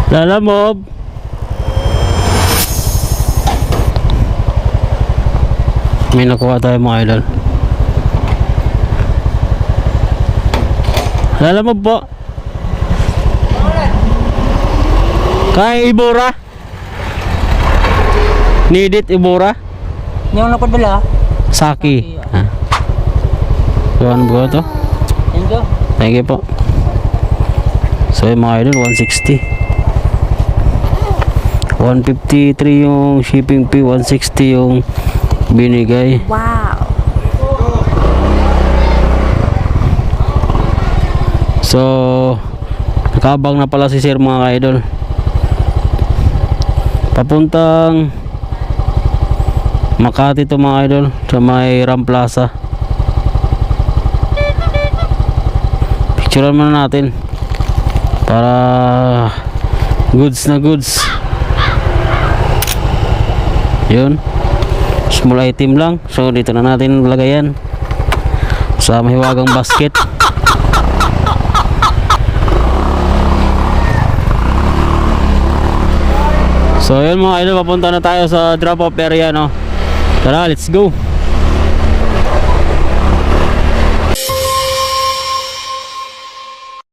Lalamob. May nakuha tayo mga idol. Lalamob po. Kaya Ibora. Need it Ibora. Hindi ako napadala. Saki. Ano ba ito? Thank you. Thank you po. So yung mga idol, 160. 153 yung shipping fee, 160 yung binigay. Wow. So nakabang na pala si sir mga idol. Papuntang Makati to mga idol, sa may Ram Plaza. Picturean muna natin para goods na goods. Yun, small item lang. So dito na natin lagayan sa mahiwagang basket. So yun mga idol, papunta na tayo sa drop off area, no? Tara, let's go.